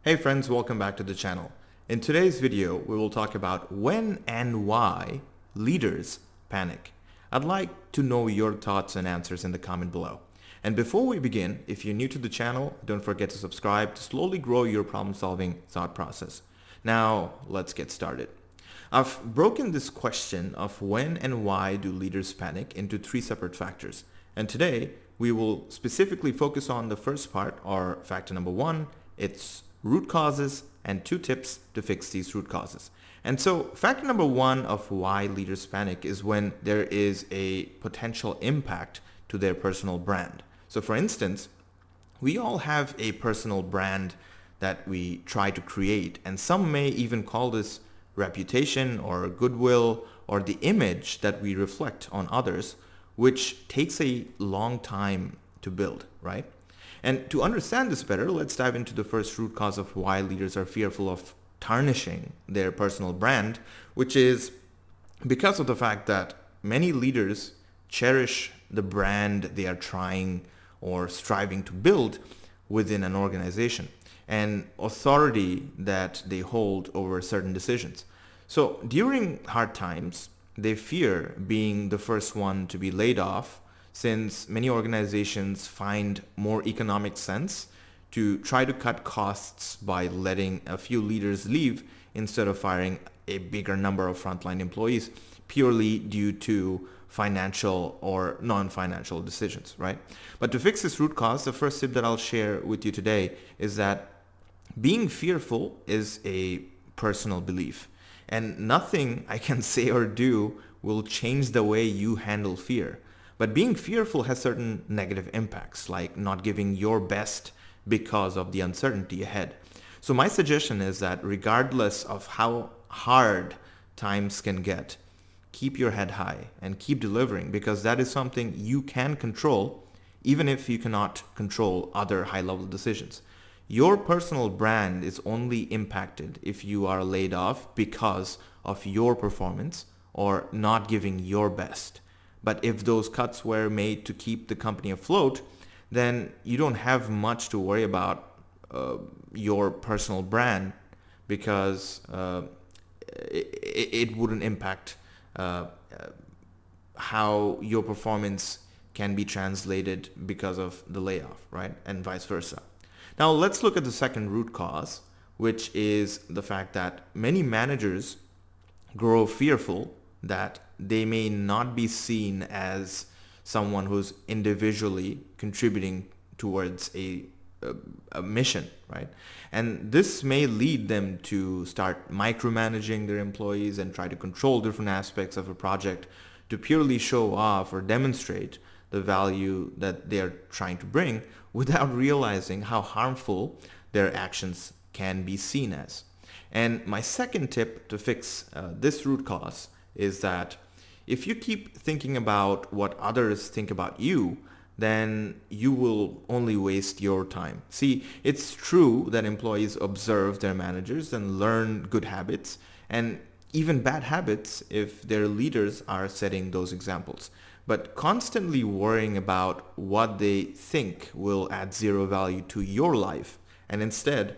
Hey friends, welcome back to the channel. In today's video, we will talk about when and why leaders panic. I'd like to know your thoughts and answers in the comment below. And before we begin, if you're new to the channel, don't forget to subscribe to slowly grow your problem-solving thought process. Now, let's get started. I've broken this question of when and why do leaders panic into three separate factors. And today, we will specifically focus on the first part, or factor number one, its root causes, and two tips to fix these root causes. And so factor number one of why leaders panic is when there is a potential impact to their personal brand. So for instance, we all have a personal brand that we try to create, and some may even call this reputation or goodwill or the image that we reflect on others, which takes a long time to build, right? And to understand this better, let's dive into the first root cause of why leaders are fearful of tarnishing their personal brand, which is because of the fact that many leaders cherish the brand they are trying or striving to build within an organization and authority that they hold over certain decisions. So during hard times, they fear being the first one to be laid off, since many organizations find more economic sense to try to cut costs by letting a few leaders leave instead of firing a bigger number of frontline employees purely due to financial or non-financial decisions, right? But to fix this root cause, the first tip that I'll share with you today is that being fearful is a personal belief, and nothing I can say or do will change the way you handle fear. But being fearful has certain negative impacts, like not giving your best because of the uncertainty ahead. So my suggestion is that regardless of how hard times can get, keep your head high and keep delivering, because that is something you can control, even if you cannot control other high-level decisions. Your personal brand is only impacted if you are laid off because of your performance or not giving your best. But if those cuts were made to keep the company afloat, then you don't have much to worry about your personal brand, because it wouldn't impact how your performance can be translated because of the layoff, right? And vice versa. Now let's look at the second root cause, which is the fact that many managers grow fearful that they may not be seen as someone who's individually contributing towards a mission, right? And this may lead them to start micromanaging their employees and try to control different aspects of a project to purely show off or demonstrate the value that they're trying to bring, without realizing how harmful their actions can be seen as. And my second tip to fix this root cause is that if you keep thinking about what others think about you, then you will only waste your time. See, it's true that employees observe their managers and learn good habits and even bad habits if their leaders are setting those examples. But constantly worrying about what they think will add zero value to your life, and instead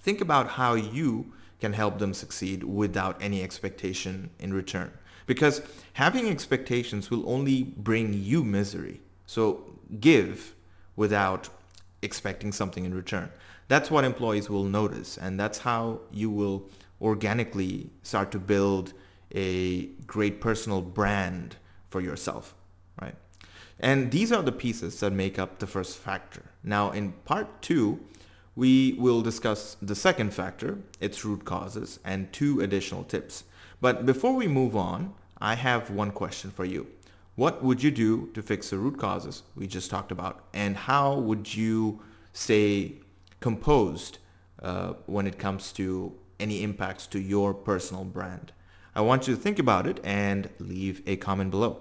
think about how you can help them succeed without any expectation in return. Because having expectations will only bring you misery. So give without expecting something in return. That's what employees will notice, and that's how you will organically start to build a great personal brand for yourself, right? And these are the pieces that make up the first factor. Now in part two, we will discuss the second factor, its root causes, and two additional tips. But before we move on, I have one question for you. What would you do to fix the root causes we just talked about? And how would you stay composed when it comes to any impacts to your personal brand? I want you to think about it and leave a comment below.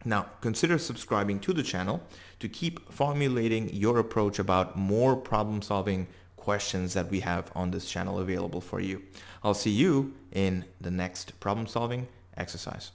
Now, consider subscribing to the channel to keep formulating your approach about more problem-solving questions that we have on this channel available for you. I'll see you in the next problem-solving exercise.